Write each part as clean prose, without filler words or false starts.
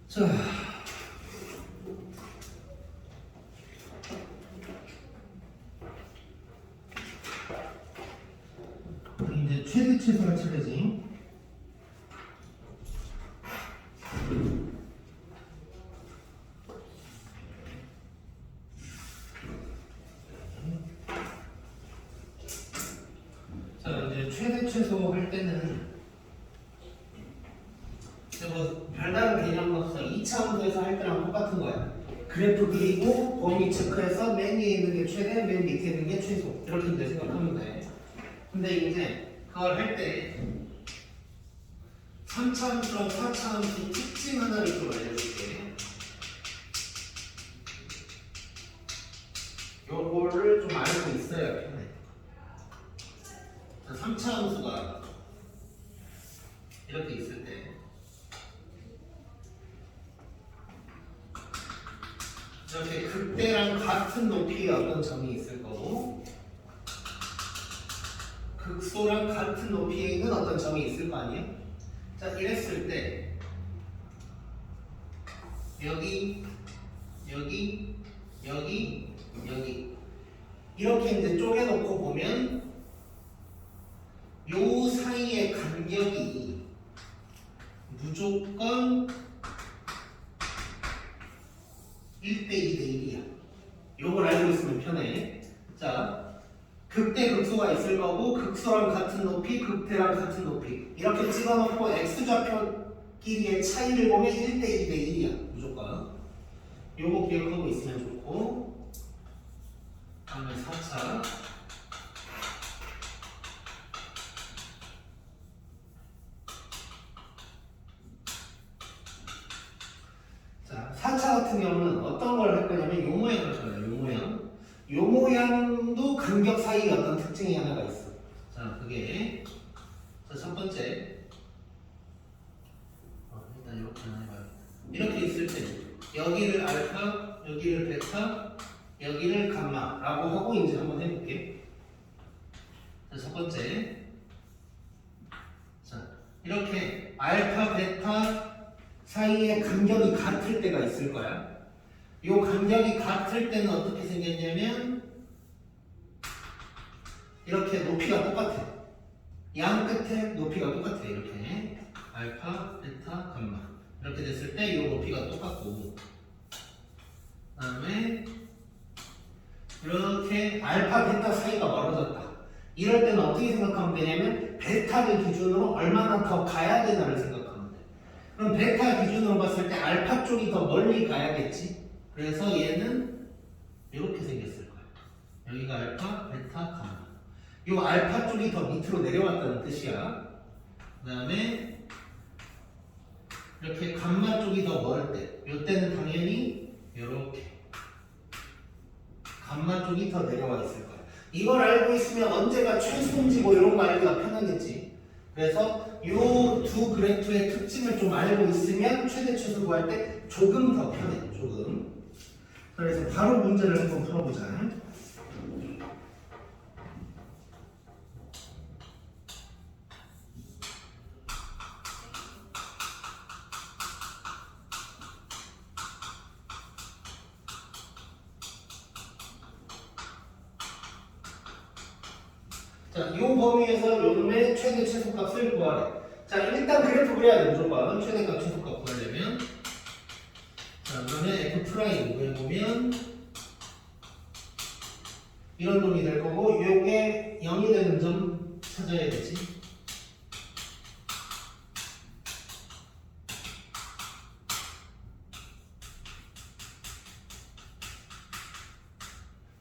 자, 이제 최대 최소가 차례지. 자, 이제 최대 최소 할 때는 뭐 별다른 개념 없어. 2차원에서 할 때랑 똑같은 거야. 그래프 그리고 범위 체크해서 맨 위에 있는 게 최대, 맨 밑에 있는 게 최소. 이렇게 이제 생각하면 돼. 근데 이제 그걸 할 때 3차원처럼 4차원의 특징 하나를 좀 알려줄게. 요거를 좀 알고 있어야 편해. 자, 3차 함수가 이렇게 있을 때 이렇게 극대랑 같은 높이의 어떤 점이 있을 거고 극소랑 같은 높이에 있는 어떤 점이 있을 거 아니에요? 자, 이랬을 때 여기, 여기, 여기, 여기 이렇게 이제 쪼개놓고 보면 요 사이의 간격이 무조건 1대 2대 1이야. 요걸 알고 있으면 편해. 자, 극대 극소가 있을 거고 극소랑 같은 높이, 극대랑 같은 높이 이렇게 찍어놓고 x좌표끼리의 차이를 보면 1대 2대 1이야. 무조건. 요거 기억하고 있으면 좋고 다음에 4차 자, 4차 같은 경우는 어떤 걸 할 거냐면 요 모양을 할 거예요. 요 모양. 요 모양도 간격 사이에 어떤 특징이 하나가 있어. 자, 그게 자, 첫 번째 일단 이렇게 하나 해봐요. 이렇게 있을 때 여기를 알파, 여기를 베타, 여기를 감마라고 하고 이제 한번 해볼게. 자, 첫 번째 자, 이렇게 알파, 베타 사이의 간격이 같을 때가 있을 거야. 이 간격이 같을 때는 어떻게 생겼냐면 이렇게 높이가 똑같아. 양 끝에 높이가 똑같아. 이렇게 알파, 베타, 감마 이렇게 됐을 때 이 높이가 똑같고 그 다음에 이렇게 알파, 베타 사이가 멀어졌다. 이럴 때는 어떻게 생각하면 되냐면 베타를 기준으로 얼마나 더 가야 되나를 생각하면 돼. 그럼 베타 기준으로 봤을 때 알파 쪽이 더 멀리 가야겠지. 그래서 얘는 이렇게 생겼을 거야. 여기가 알파, 베타, 감마. 이 알파 쪽이 더 밑으로 내려왔다는 뜻이야. 그 다음에 이렇게 감마 쪽이 더 멀 때, 이때는 당연히 이렇게 감마 쪽이 더 내려와 있을 거야. 이걸 알고 있으면 언제가 최소인지 뭐 이런 거 알기가 편하겠지. 그래서 이 두 그래프의 특징을 좀 알고 있으면 최대 최소 구할 때 조금 더 편해. 조금. 그래서 바로 문제를 한번 풀어보자. 자, 이 범위에서 요놈의 최대 최소값을 구하래. 자, 일단 그래프 그려야 돼. 무조건 최대값 최소값 구하려면. 자, 그러면 f 프라임 구해보면 이런 놈이 될 거고 요게 0이 되는 점 찾아야 되지.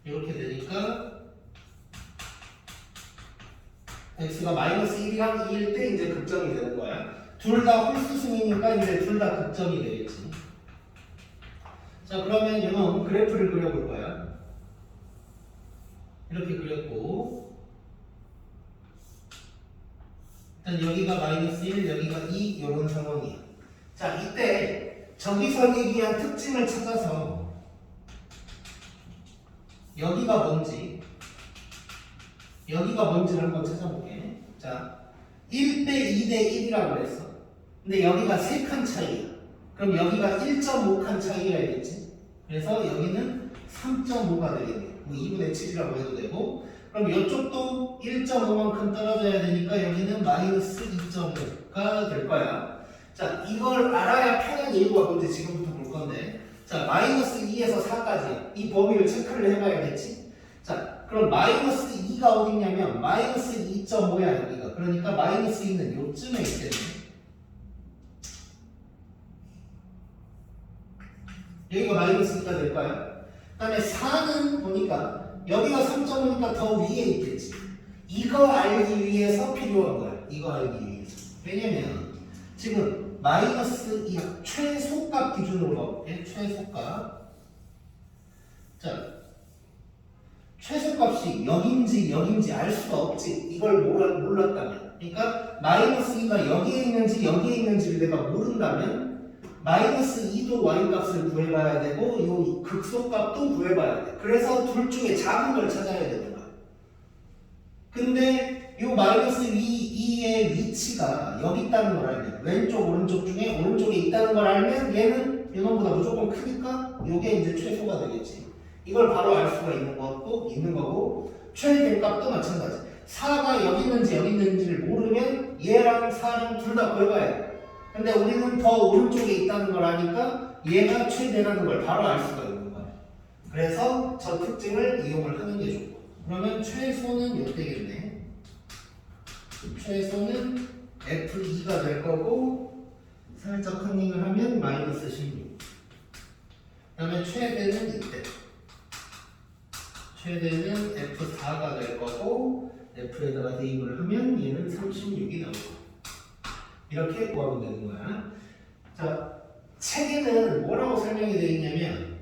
이렇게 되니까 x가 마이너스 1이랑 2일 때 이제 극점이 되는 거야. 둘 다 홀수승이니까 이제 둘 다 극점이 되겠지. 자, 그러면 이놈 그래프를 그려볼 거야. 이렇게 그렸고 일단 여기가 마이너스 1, 여기가 2 이런 상황이야. 자, 이때 저기서 얘기한 특징을 찾아서 여기가 뭔지 뭔지를 한번 찾아볼게. 자, 1대 2대 1이라고 그랬어. 근데 여기가 3칸 차이야. 그럼 여기가 1.5칸 차이야겠지. 그래서 여기는 3.5가 되겠네요. 뭐 2분의 7이라고 해도 되고, 그럼 이쪽도 1.5만큼 떨어져야 되니까 여기는 마이너스 2.5가 될 거야. 자, 이걸 알아야 편한 이유가 뭔지 지금부터 볼 건데, 자, 마이너스 2에서 4까지 이 범위를 체크를 해봐야겠지. 자, 그럼 마이너스 2가 어딨냐면 마이너스 2.5야 여기가. 그러니까 마이너스 2는 요쯤에 있겠네. 여기가 마이너스 2가 될 거야. 그 다음에 4는 보니까 여기가 3.5니까 더 위에 있겠지. 이거 알기 위해서 필요한 거야. 이거 알기 위해서. 왜냐면 지금 마이너스 2 최소값 기준으로 가볼게. 최소값. 자, 최소값이 여긴지 알 수가 없지. 이걸 몰랐다면. 그러니까 마이너스 2가 여기에 있는지를 내가 모른다면 마이너스 2도 y값을 구해봐야 되고 이 극소값도 구해봐야 돼. 그래서 둘 중에 작은 걸 찾아야 되는 거야. 근데 이 마이너스 2의 위치가 여기 있다는 걸 알면 왼쪽 오른쪽 중에 오른쪽에 있다는 걸 알면 얘는 이놈보다 무조건 크니까 이게 이제 최소가 되겠지. 이걸 바로 알 수가 있는 거고 최대값도 마찬가지. 4가 여기 있는지를 모르면 얘랑 4랑 둘 다 구해봐야 돼. 근데 우리는 더 오른쪽에 있다는 걸 아니까 얘가 최대라는 걸 바로 알 수가 있는 거야. 그래서 저 특징을 이용을 하는 게 좋고. 그러면 최소는 이때겠네. 최소는 F2가 될 거고 살짝 컨닝을 하면 마이너스 16. 그 다음에 최대는 이때. 최대는 F4가 될 거고 F에다가 대입을 하면 얘는 36이 나오고. 이렇게 구하면 되는 거야. 자, 책에는 뭐라고 설명이 되어 있냐면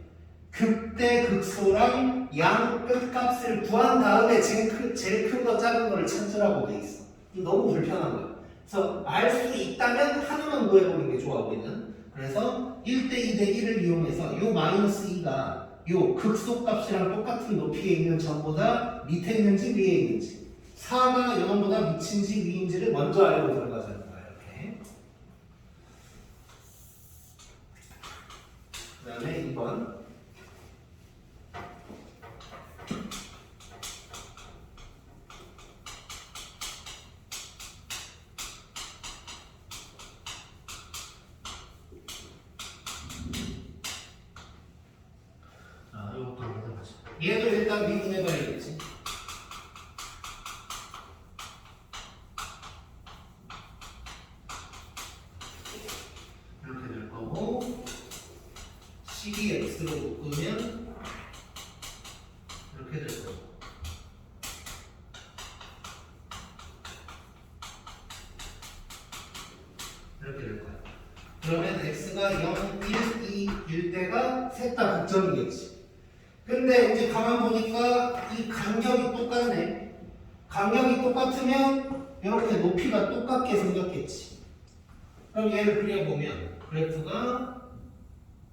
극대 극소랑 양 끝값을 구한 다음에 제일 큰 거 작은 거를 찾으라고 돼 있어. 너무 불편한 거야. 그래서 알 수 있다면 하나만 구해보는 게 좋아 보이는. 그래서 1대 2대 1을 이용해서 요 마이너스 2가 요 극소값이랑 똑같은 높이에 있는 점보다 밑에 있는지 위에 있는지 4가 0보다 밑인지 위인지를 먼저 알고 들어가자. 그 다음에 2번. 이것도 맞아. 얘도 일단 미분해봐야겠지. 이렇게 될 거고. 12x로 묶으면 이렇게 될 거고. 이렇게 될 거야. 그러면 x가 0, 1, 2일 때가 셋 다 극점이겠지. 근데 이제 가만 보니까 이 간격이 똑같네. 간격이 똑같으면 이렇게 높이가 똑같게 생겼겠지. 그럼 얘를 그려보면 그래프가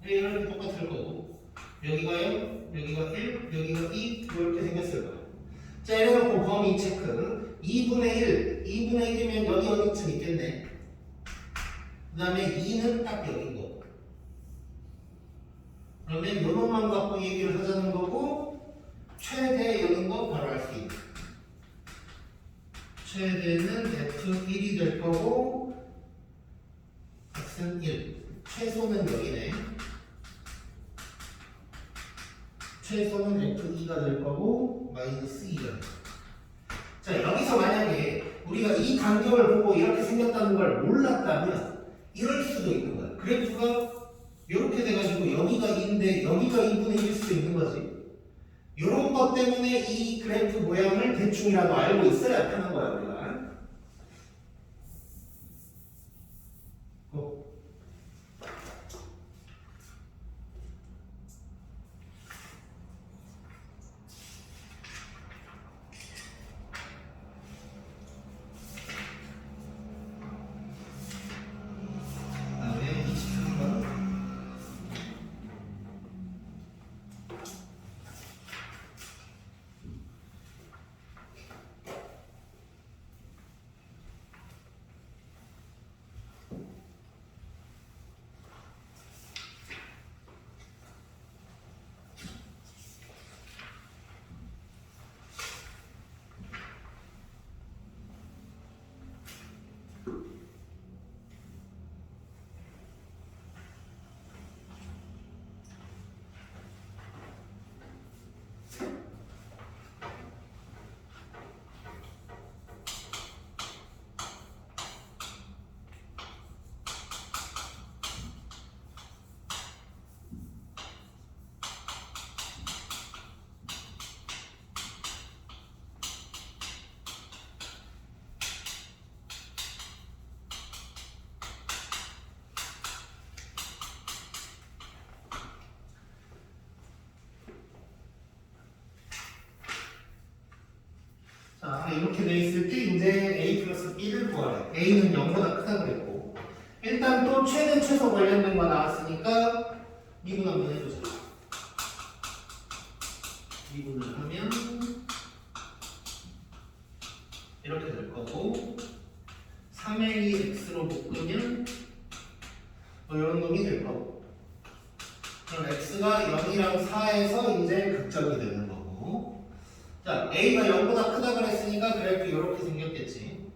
이렇게 똑같을 거고 여기가 0, 여기가 1, 여기가 2 이렇게 생겼을 거야. 자, 이래놓고 범위 체크 2분의 1, 2분의 1이면 여기 어디쯤 있겠네. 그 다음에 2는 딱 여긴 거고. 그러면 요놈만 갖고 얘기를 하자는 거고 최대 여긴 거 바로 알 수 있는. 최대는 F1이 될 거고 x는 1. 최소는 여기네. 최소는 F2가 될 거고 마이너스 2가 될 거고. 자, 여기서 만약에 우리가 이 간격을 보고 이렇게 생겼다는 걸 몰랐다면 이럴 수도 있는 거야. 그래프가 이렇게 돼가지고 여기가 2인데 여기가 2분의 1일 수도 있는 거지. 이런 것 때문에 이 그래프 모양을 대충이라도 알고 있어야 편한 거야 우리가. 이렇게 돼 있을 때 이제 a 플러스 b를 구하래. a는 0보다 크다 그랬고 일단 또 최대 최소 관련된 거 나왔으니까 미분 한번 해보자. 미분을 하면 이렇게 될 거고 3a x로 묶으면 뭐 이런 놈이 될 거고 그럼 x가 0이랑 4에서 이제 극점이 되는 거고 자 a가 0보다 크다 그랬으니까 그래프 이렇게 생겼겠지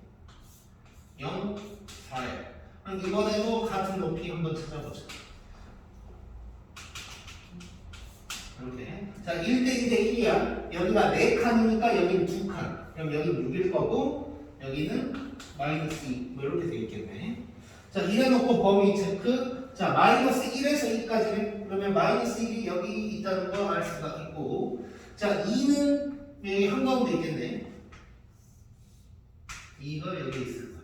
0, 4에 그럼 이번에도 같은 높이 한번 찾아보자 이렇게 자 1대 1이야 여기가 4칸이니까 여기는 2칸 그럼 여기는 6일 거고 여기는 마이너스 2 뭐 이렇게 돼 있겠네 자 이래놓고 범위 체크 자 마이너스 1에서 2까지는 그러면 마이너스 1이 여기 있다는 거 알 수가 있고 자 2는 여기 한가운데 있겠네 2가 여기 있을 거야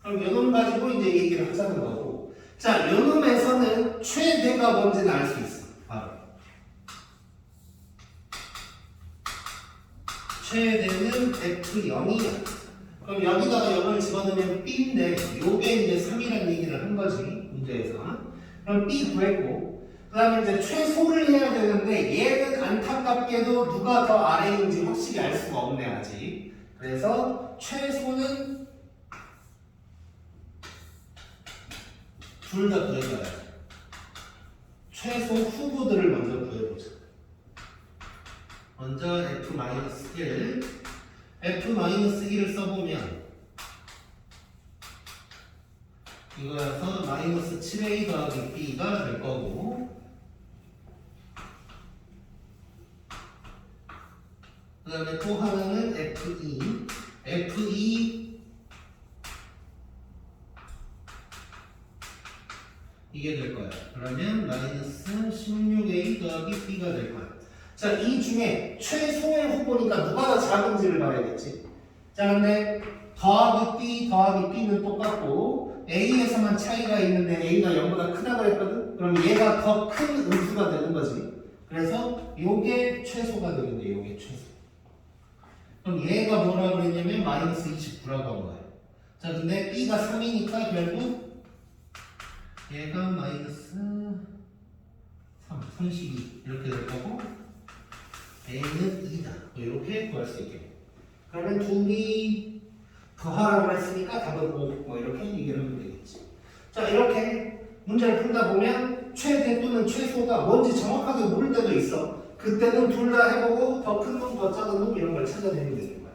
그럼 요놈 가지고 이제 얘기를 하자는 거고 자 요놈에서는 최대가 뭔지는 알 수 있어 바로 최대는 F0이야 그럼 여기다가 0을 집어넣으면 B인데 요게 이제 3이라는 얘기를 한 거지 문제에서 그럼 B 구했고 그 다음에 이제 최소를 해야 되는데 얘는 안타깝게도 누가 더 아래인지 확실히 알 수가 없네 아직 그래서 최소는 둘 다 구해봐야 돼 최소 후보들을 먼저 구해보자 먼저 F-1 F-1을 써보면 이거여서 마이너스 7a 더하기 b가 될 거고 그 다음에 또 하나는 F2 이게 될 거야 그러면 마이너스 16a 더하기 b가 될 거야 자, 이 중에 최소의 후보니까 누가 더 작은지를 봐야겠지. 자, 근데 더하기 b는 똑같고 a에서만 차이가 있는데 a가 0보다 크다고 했거든? 그럼 얘가 더 큰 음수가 되는 거지. 그래서 요게 최소가 되는데 요게 최소. 그럼 얘가 뭐라고 그랬냐면 마이너스 29라고 한 거야. 자, 근데 b가 3이니까 결국 얘가 마이너스 32 이렇게 될 거고 a는 2다. 이렇게 구할 수 있겠네. 그러면 둘이 더하라고 했으니까 답은 5. 뭐 이렇게 얘기를 하면 되겠지. 자, 이렇게 문제를 풀다 보면 최대 또는 최소가 뭔지 정확하게 모를 때도 있어. 그때는 둘 다 해보고 더 큰 놈, 더 작은 놈 이런 걸 찾아내면 되는 거야.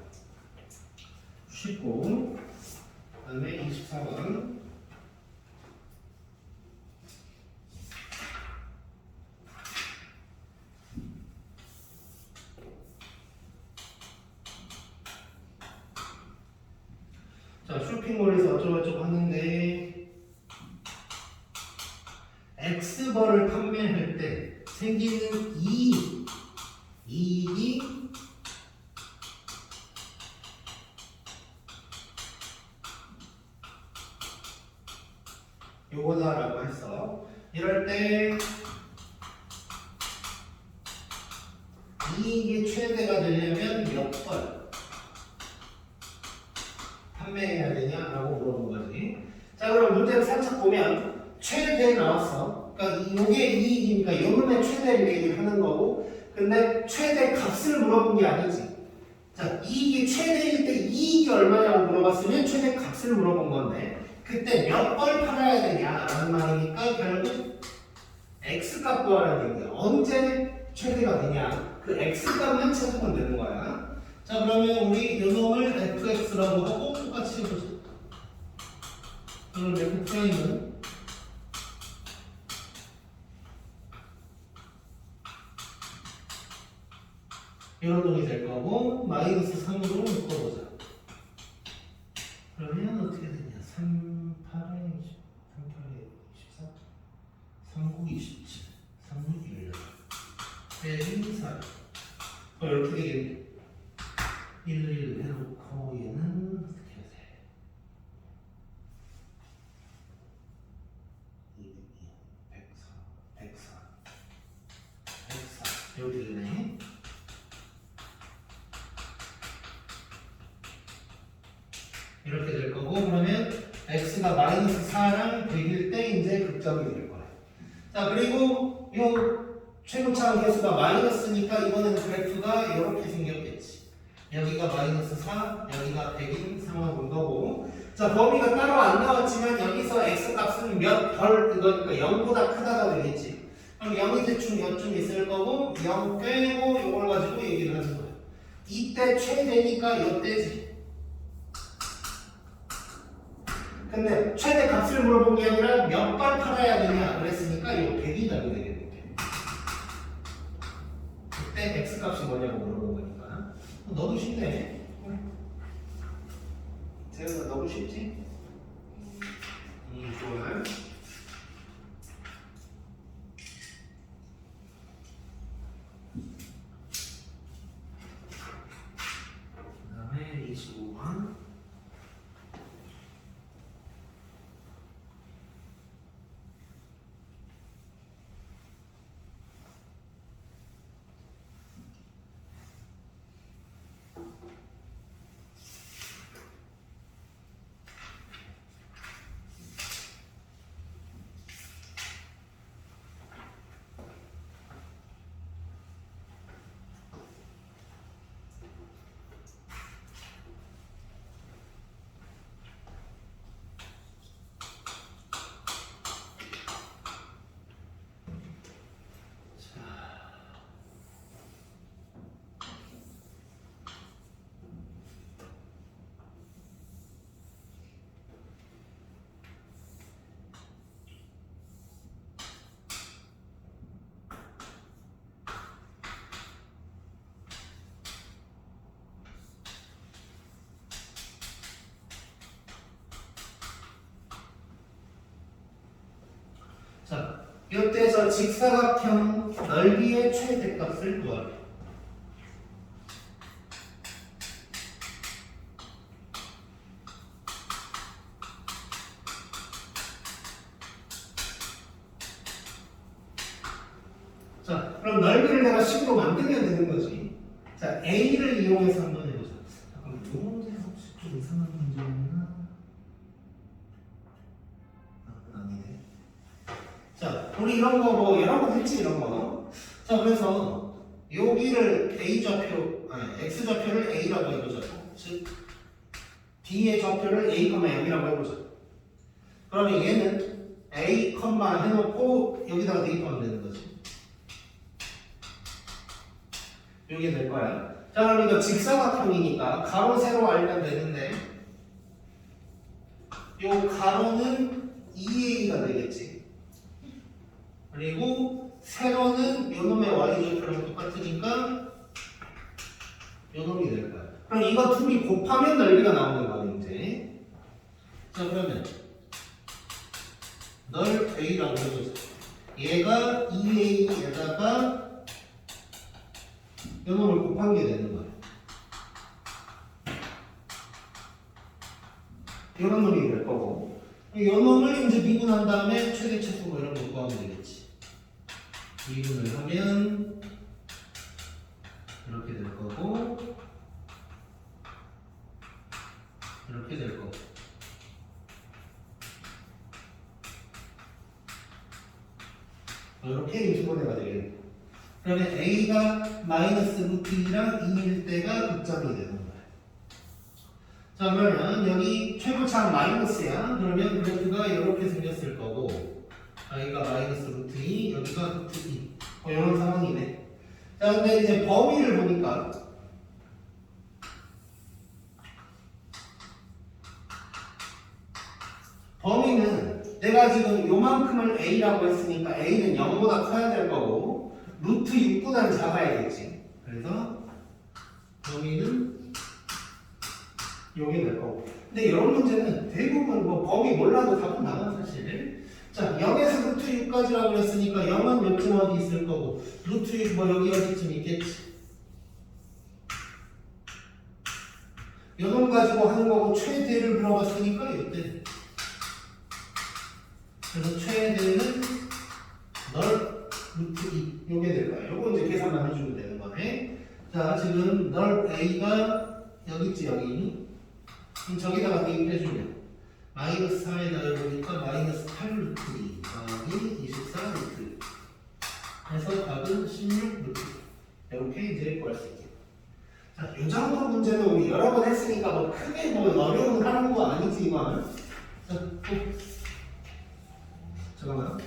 쉽고. 그 다음에 24번. 자, 쇼핑몰에서 어쩌고저쩌고 하는데 X벌을 판매할 때 생기는 이익이 요거다라고 했어. 이럴 때 이익이 최대가 되려면 몇 벌 판매해야 되냐라고 물어본 거지. 자, 그럼 문제를 살짝 보면 최대 나왔어. 그러니까 이게 이익이니까 요놈의 최대를 얘기를 하는 거고, 근데 최대 값을 물어본 게 아니지. 자, 이익이 최대일 때 이익이 얼마냐고 물어봤으면 최대 값을 물어본 건데, 그때 몇 벌 팔아야 되냐라는 말이니까 결국 x 값 구하라는 얘기야. 언제 최대가 되냐? 그 x 값만 찾으면 되는 거야. 자, 그러면 우리 요놈을 fx라고 하고 똑같이 해보자. 그럼 f 프라임은 이런 놈이 될 거고 마이너스 3으로 묶어보자. 그러면 어떻게 되냐? 3, 8에 20, 3, 8에 24, 3, 9, 27, 3, 6, 1, 1, 4 이렇게 되겠네. 1, 1 해놓고 얘는 어떻게 해야 돼? 202, 104, 104, 104 이렇게 되네. 이렇게 될 거고 그러면 x가 마이너스 4랑 100일 때 이제 극점이 될 거예요. 자 그리고 요 최고차항 계수가 마이너스니까 이거는 그래프가 이렇게 생겼겠지. 여기가 마이너스 4, 여기가 100인 상황인 거고 자 범위가 따로 안 나왔지만 여기서 x 값은 몇 별 그거니까 0보다 크다가 되겠지. 그럼 0이 대충 몇쯤 있을 거고 0 빼고 이걸 가지고 얘기를 하는 거예요. 이때 최대니까 이때지. 근데 최대 값을 물어본 게 아니라 몇 발 팔아야 되냐 그랬으니까 이거 100이 답이 되겠는데 그때 x 값이 뭐냐고 물어본 거니까 너도 쉽네. 재현아 너무 쉽지? 좋아요. 그 다음에 25번 자, 이때서 직사각형 넓이의 최대값을 구하래. 자, 그럼 넓이를 내가 식으로 만들면 되는 거지. 자, A를 이용해서 한번 해보자. 잠깐만, 이 문제 혹시 좀 이상한 문제였나? 아니네. 자, 우리 이런 거 뭐 여러 번 했지 이런 거. 자, 그래서 여기를 A 좌표, 아니 X 좌표를 A라고 해보자. 즉 D의 좌표를 A, 0이라고 해보자. 그러면 얘는 A, 해놓고 여기다가 대입하면 되는 거지. 이게 될 거야. 자, 그럼 이거 직사각형이니까 가로 세로 알면 되는데 요 가로는 2A가 되겠지. 그리고 세로는 요 놈의 y좌표랑 똑같으니까 요 놈이 될 거야. 그럼 이거 둘이 곱하면 넓이가 나오는 거야 이제. 자 그러면 넓 A라고 해보자. 얘가 2A에다가 요 놈을 곱한 게 되는 거야. 요런 놈이 될 거고 요 놈을 이제 미분한 다음에 최대 최소 뭐 이런 거 구하면 되겠지. 미분을 하면 이렇게 될 거고 이렇게 될 거고 이렇게 인수분해가 되겠네. 그러면 A가 마이너스 루트 2랑 2일 때가 극점이 되는 거야. 자 그러면 여기 최고차항 마이너스야. 그러면 그래프가 이렇게 생겼을 거고 여기가 마이너스 루트 2, 여기가 루트 2 뭐 이런 상황이네. 자 근데 이제 범위를 보니까 범위는 내가 지금 요만큼을 A라고 했으니까 A는 0보다 커야 될 거고 루트 6보다는 작아야겠지. 그래서 범위는 요게 될 거고. 근데 이런 문제는 대부분 뭐 범위 몰라도 답은 나와 사실. 자 0에서 루트 6까지라고 그랬으니까 0은 몇쯤 어디 있을 거고 루트 6 뭐 여기 어디쯤 있겠지. 요놈 가지고 하는 거고 최대를 물어봤으니까 이때. 그래서 최대는 넓 루트 2 요게 될 거야. 요거 이제 계산만 해주면 되는 거네. 자 지금 넓 A가 여기 있지 여기. 그럼 저기다가 대입해주면 마이너스 4에 더해보니까 마이너스 8루트 2 더하기 24 루트 2 해서 답은 16 루트 2 이렇게 이제 구할 수 있게. 자, 이 정도 문제는 우리 여러 번 했으니까 뭐 크게 뭐 어려운 하는 거 아니지만 자, 또 잠깐만요.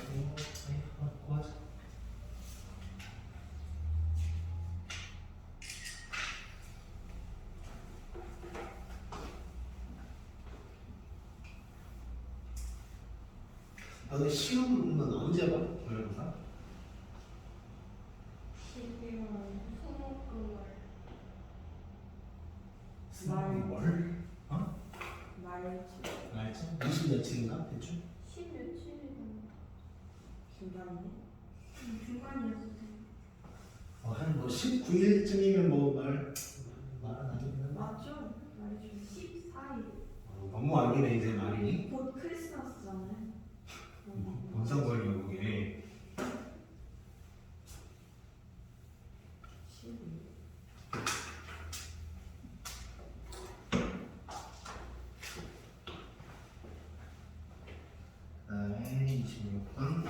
하자. 너는 시험은 언제 봐? 모의고사? 12월 수목금을 12월? 어? 말지 알지? 20 며칠인가? 대충? 10 며칠이던가 중간이네. 중간이었어요. 한 뭐 19일쯤이면 뭐 말은 아니긴 한데 맞죠? 말이죠. 14일. 너무 아니네 이제 말이 곧 크리스마스잖아요. 본성걸 결국에 12. 그다음에 26번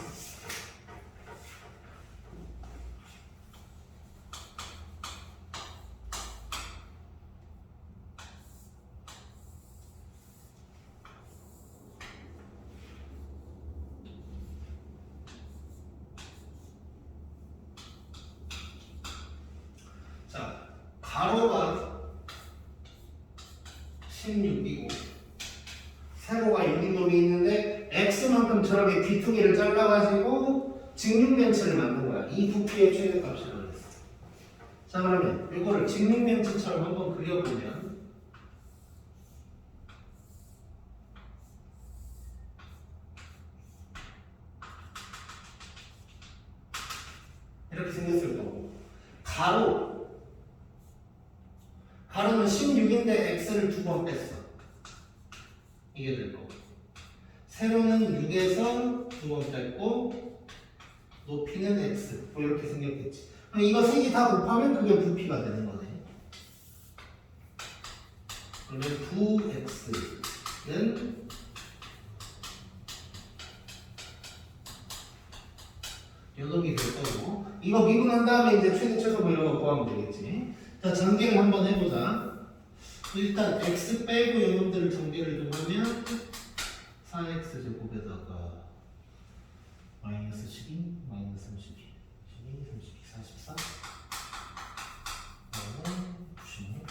자, 가로가 16이고 세로가 6인 놈이 있는데 x만큼 저렇게 귀퉁이를 잘라가지고 직육면체를 만든 거야. 이 부피의 최대값이라고 그랬어. 자, 그러면 이거를 직육면체처럼 한번 그려보면 이렇게 생겼을 거고 가로는 16인데 x를 2번 뺐어. 이게 될 거고 세로는 6에서 2번 뺐고 높이는 x 뭐 이렇게 생겼겠지. 그럼 이거 세 개 다 곱하면 그게 부피가 되는 거네. 그러면 9x는 요 놈이 될 거고 이거 미분한 다음에 이제 최대 최소 뭐 이런 거 구하면 되겠지. 자, 전개를 한번 해보자. 일단 x 빼고 요놈들을 전개를 좀 하면 4x 제곱에다가 마이너스 12, 마이너스 32, 12, 32, 44 96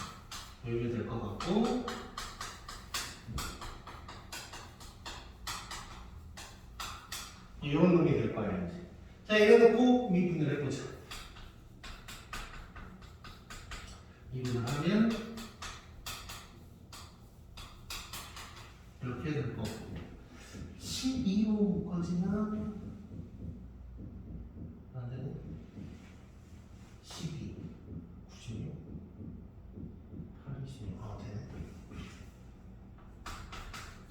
이렇게 될 것 같고 이런 놈이 될 거야 이제. 자, 이래놓고 미분을 해보자. 미분을 하면 이렇게 될 거고 12로 묶어지면 안 되네. 12, 96, 8, 26, 되네.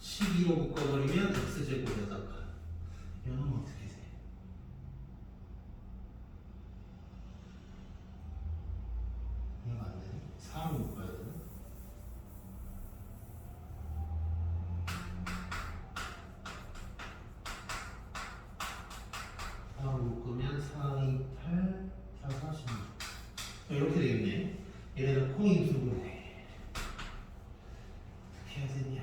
12로 묶어버리면 x제곱에다가 이거는 어떻게 돼? 이거 안 되네. 4로 묶어야 되나? 묶으면 4, 2, 8, 4, 46 이렇게 되겠네. 얘네는 코인 수분해. 어떻게 해야 되냐.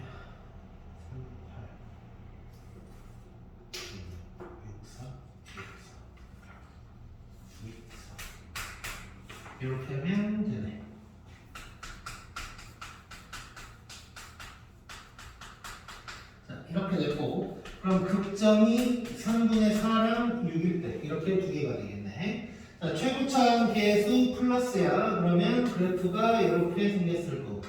3, 8 6, 4 6, 4 이렇게 하면 되네. 자, 이렇게 됐고 그럼 극점이 3분의 4랑 6일 때 이렇게 두 개가 되겠네. 자, 최고차항 계수 플러스야. 그러면 그래프가 이렇게 생겼을 거고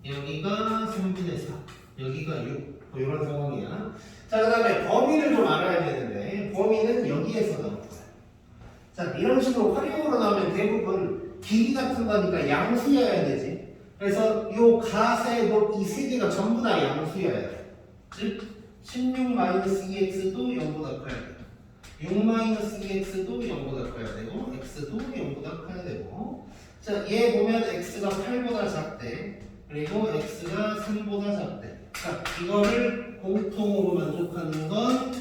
여기가 3분의 4 여기가 6 뭐 이런 상황이야. 자, 그 다음에 범위를 좀 알아야 되는데 범위는 여기에서 나올 거야. 자, 이런 식으로 활용으로 나오면 대부분 길이 같은 거니까 양수여야 되지. 그래서 요 가세도 이 세 개가 전부 다 양수여야 돼. 즉 16-2x도 0보다 커야 돼. 6-2x도 0보다 커야 되고 x도 0보다 커야 되고. 자, 얘 보면 x가 8보다 작대. 그리고 x가 3보다 작대. 자, 이거를 공통으로 만족하는 건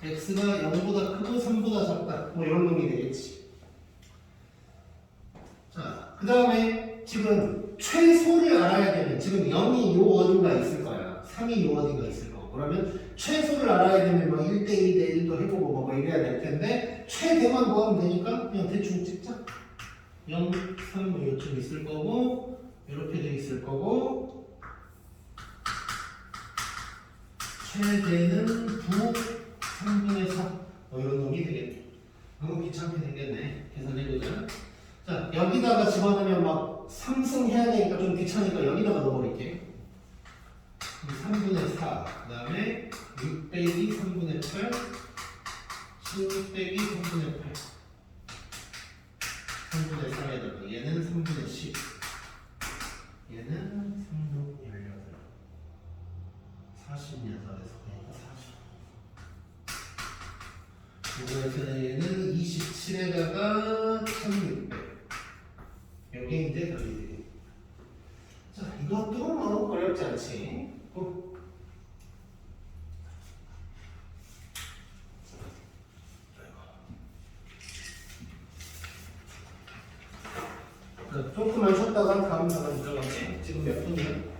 x가 0보다 크고 3보다 작다. 뭐 이런 놈이 되겠지. 자, 그 다음에 지금 최소를 알아야 되면 지금 0이 요 어딘가 있을 거야. 3이 요 어딘가 있을 거고. 그러면 최소를 알아야 되면 뭐 1대 2대 1도 해보고 뭐 이래야 될 텐데 최대만 구하면 되니까 그냥 대충 찍자. 0, 3 뭐 요쯤 있을 거고 이렇게도 있을 거고 최대는 9, 3분의 4 뭐 이런 놈이 되겠네. 너무 귀찮게 생겼네. 계산해보자. 자, 여기다가 집어넣으면 막 3승 해야 되니까 좀 귀찮으니까 여기다가 넣어버릴게. 3분의 4, 그 다음에 6 빼기 3분의 8, 16 빼기 3분의 8. 3분의 4에다가 얘는 3분의 10. 얘는 3, 6, 18. 46에서 그러니까 40. 이거에서는 얘는 27에다가 1600. 여기 이제 답이 되겠네. 자, 이것도 뭐 어렵지 않지. 조금만 쉬었다가 다음 사람 들어갈게. 지금 몇 분이야?